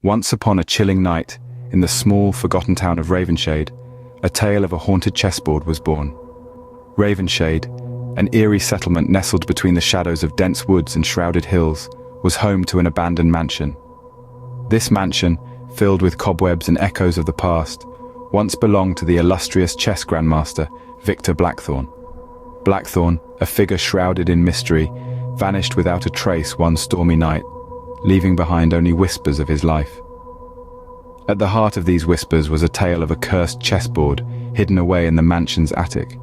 Once upon a chilling night, in the small, forgotten town of Ravenshade, a tale of a haunted chessboard was born. Ravenshade, an eerie settlement nestled between the shadows of dense woods and shrouded hills, was home to an abandoned mansion. This mansion, filled with cobwebs and echoes of the past, once belonged to the illustrious chess grandmaster, Victor Blackthorne. Blackthorne, a figure shrouded in mystery, vanished without a trace one stormy night, leaving behind only whispers of his life. At the heart of these whispers was a tale of a cursed chessboard hidden away in the mansion's attic.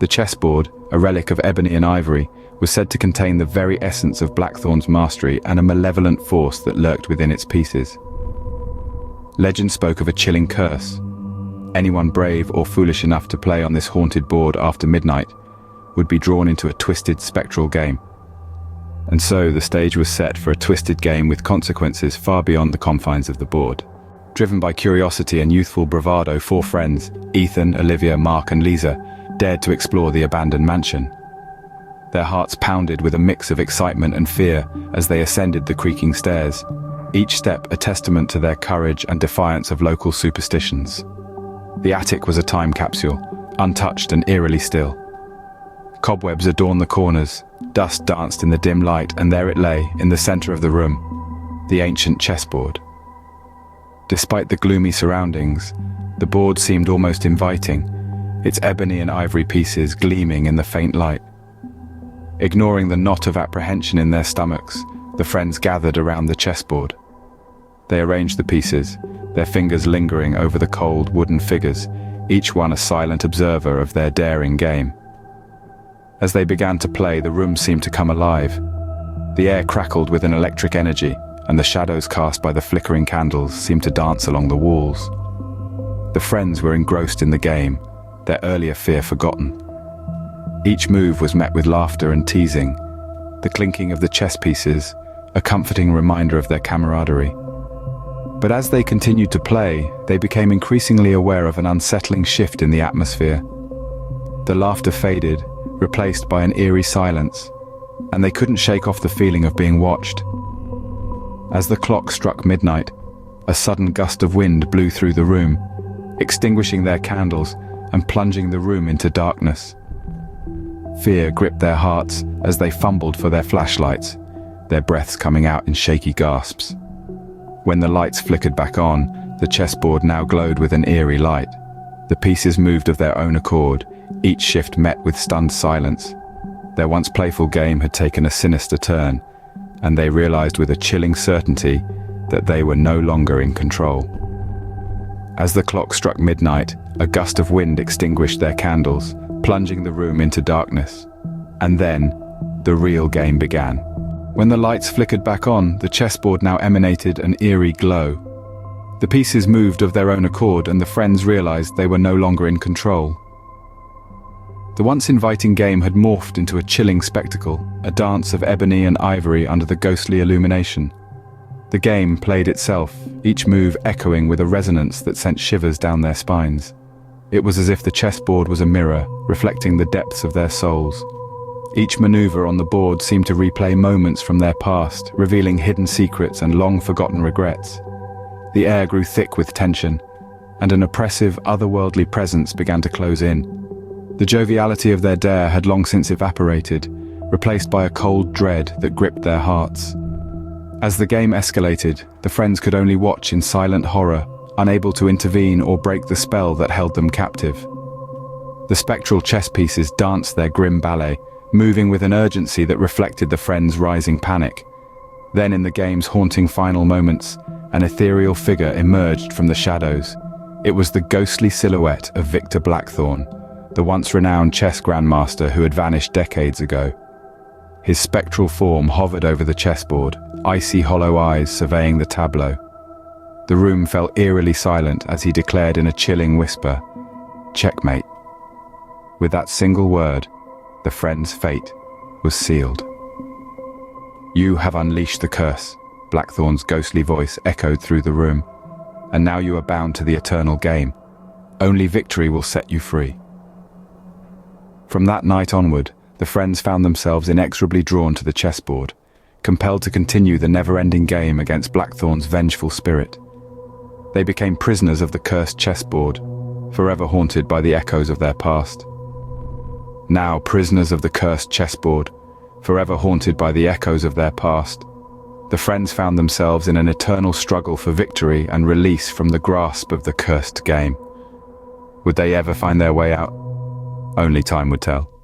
The chessboard, a relic of ebony and ivory, was said to contain the very essence of Blackthorne's mastery and a malevolent force that lurked within its pieces. Legend spoke of a chilling curse. Anyone brave or foolish enough to play on this haunted board after midnight would be drawn into a twisted, spectral game. And so the stage was set for a twisted game with consequences far beyond the confines of the board. Driven by curiosity and youthful bravado, 4 friends, Ethan, Olivia, Mark and Lisa, dared to explore the abandoned mansion. Their hearts pounded with a mix of excitement and fear as they ascended the creaking stairs, each step a testament to their courage and defiance of local superstitions. The attic was a time capsule, untouched and eerily still. Cobwebs adorned the corners, dust danced in the dim light, and there it lay, in the center of the room, the ancient chessboard. Despite the gloomy surroundings, the board seemed almost inviting, its ebony and ivory pieces gleaming in the faint light. Ignoring the knot of apprehension in their stomachs, the friends gathered around the chessboard. They arranged the pieces, their fingers lingering over the cold wooden figures, each one a silent observer of their daring game. As they began to play, the room seemed to come alive. The air crackled with an electric energy, and the shadows cast by the flickering candles seemed to dance along the walls. The friends were engrossed in the game, their earlier fear forgotten. Each move was met with laughter and teasing, the clinking of the chess pieces, a comforting reminder of their camaraderie. But as they continued to play, they became increasingly aware of an unsettling shift in the atmosphere. The laughter faded, replaced by an eerie silence, and they couldn't shake off the feeling of being watched. As the clock struck midnight, a sudden gust of wind blew through the room, extinguishing their candles and plunging the room into darkness. Fear gripped their hearts as they fumbled for their flashlights, their breaths coming out in shaky gasps. When the lights flickered back on, the chessboard now glowed with an eerie light. The pieces moved of their own accord, each shift met with stunned silence. Their once playful game had taken a sinister turn, and they realized with a chilling certainty that they were no longer in control. As the clock struck midnight, a gust of wind extinguished their candles, plunging the room into darkness. And then, the real game began. When the lights flickered back on, the chessboard now emanated an eerie glow. The pieces moved of their own accord, and the friends realized they were no longer in control. The once inviting game had morphed into a chilling spectacle, a dance of ebony and ivory under the ghostly illumination. The game played itself, each move echoing with a resonance that sent shivers down their spines. It was as if the chessboard was a mirror, reflecting the depths of their souls. Each maneuver on the board seemed to replay moments from their past, revealing hidden secrets and long-forgotten regrets. The air grew thick with tension, and an oppressive, otherworldly presence began to close in. The joviality of their dare had long since evaporated, replaced by a cold dread that gripped their hearts. As the game escalated, the friends could only watch in silent horror, unable to intervene or break the spell that held them captive. The spectral chess pieces danced their grim ballet, moving with an urgency that reflected the friends' rising panic. Then, in the game's haunting final moments, an ethereal figure emerged from the shadows. It was the ghostly silhouette of Victor Blackthorne, the once renowned chess grandmaster who had vanished decades ago. His spectral form hovered over the chessboard, icy hollow eyes surveying the tableau. The room fell eerily silent as he declared in a chilling whisper, "Checkmate." With that single word, the friend's fate was sealed. "You have unleashed the curse," Blackthorne's ghostly voice echoed through the room, "and now you are bound to the eternal game. Only victory will set you free." From that night onward, the friends found themselves inexorably drawn to the chessboard, compelled to continue the never-ending game against Blackthorn's vengeful spirit. They became prisoners of the cursed chessboard, forever haunted by the echoes of their past. Now prisoners of the cursed chessboard, forever haunted by the echoes of their past, the friends found themselves in an eternal struggle for victory and release from the grasp of the cursed game. Would they ever find their way out? Only time would tell.